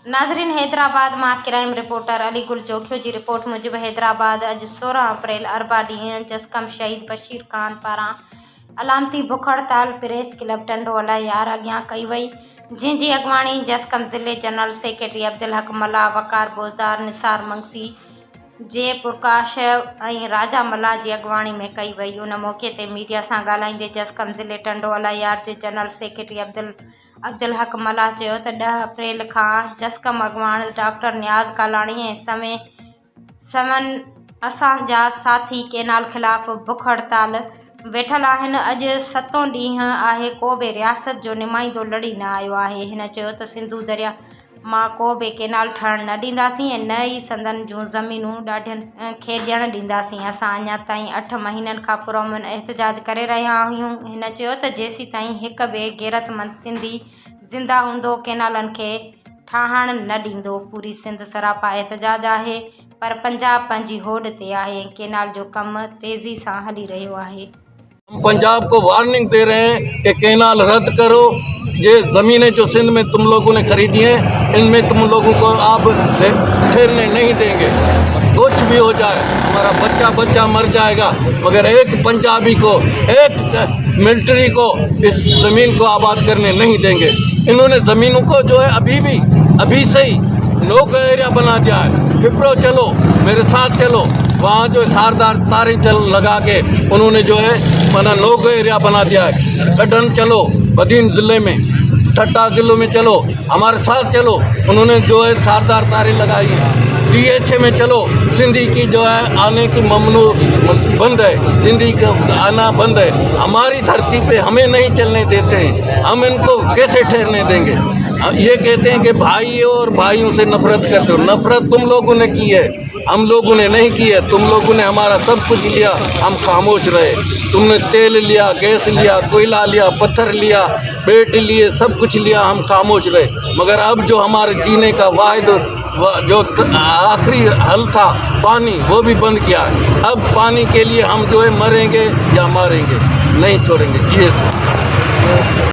नाज़रीन, हैदराबाद मां crime reporter Ali गुल जोखियो जी रिपोर्ट मूजिब हैदराबाद अॼु 16 अप्रैल अरबा ॾींहुं जसकम शहीद बशीर खान पारां अलामती बुख हड़ताल प्रेस क्लब टंडोअला यार अॻियां कई वई, जंहिंजी अॻवाणी जसकम ज़िले जनरल सेक्रेटरी अब्दुल हक मल्ला, वकार बोज़दार निसार मंगसी, जे प्रकाश ऐं राजा मल्ला जी अॻवाणी में कई वई। उन मौक़े ते मीडिया सां ॻाल्हाईंदे जसकम ज़िले टंडोअला यार जे जनरल सेक्रेटरी अब्दुल हक मल्ला चयो त 10 अप्रैल खां जसकम अॻवान डॉक्टर नियाज़ कालाणी ऐं समन असांजा साथी केनाल ख़िलाफ़ बुख हड़ताल वेठल आहिनि। अॼु 7हों ॾींहुं आहे, को बि रियासत जो नुमाइंदो लड़ी न आयो आहे। हिन चयो त सिंधु दरिया मां को बि केनाल ठहण न ॾींदासीं ऐं न ई संदन जूं ज़मीनूं ॾाढियुनि खे ॾियणु ॾींदासीं। असां अञा ताईं 8 महीननि खां पुरअमन एहतजाज करे रहिया आहियूं। हिन चयो त जेसीं ताईं हिक बि गैरतमंद सिंधी ज़िंदा हूंदो, केनालनि खे ठाहण न ॾींदो। पूरी सिंध सरापा एहतजाज आहे, पर पंजाब पंहिंजी होड़ ते आहे ऐं केनाल जो कमु तेज़ी सां हली रहियो आहे। हम पंजाब को वार्निंग दे रहे हैं कि केनाल रद्द करो। ये ज़मीनें जो सिंध में तुम लोगों ने खरीदी हैं, इनमें तुम लोगों को आप ठहरने नहीं देंगे। कुछ भी हो जाए, हमारा बच्चा बच्चा मर जाएगा, मगर एक पंजाबी को, एक मिलिट्री को इस ज़मीन को आबाद करने नहीं देंगे। इन्होंने ज़मीनों को जो है अभी से ही लोग एरिया बना दिया है। पिपरो चलो, मेरे साथ चलो, वहाँ जो धारदार तारें लगा के उन्होंने जो है मना लोग एरिया बना दिया है। कटन चलो, बदीन ज़िले में, ठट्टा ज़िले में चलो, हमारे साथ चलो, उन्होंने जो है धारदार तारें लगाई हैं। DHA में चलो, सिंधी की जो है आने की ममनू बंद है, सिंधी का आना बंद है। हमारी धरती पे हमें नहीं चलने देते हैं, हम इनको कैसे ठहरने देंगे। ये कहते हैं कि भाई और भाइयों से नफरत करते हो। नफरत तुम लोगों ने की है, हम लोगों ने नहीं की है। तुम लोगों ने हमारा सब कुछ लिया, हम खामोश रहे। तुमने तेल लिया, गैस लिया, कोयला लिया, पत्थर लिया, बेट लिए, सब कुछ लिया, हम खामोश रहे। मगर अब जो हमारे जीने का वाहिद जो आखिरी हल था पानी, वो भी बंद किया। अब पानी के लिए हम जो है मरेंगे या मारेंगे, नहीं छोड़ेंगे। जी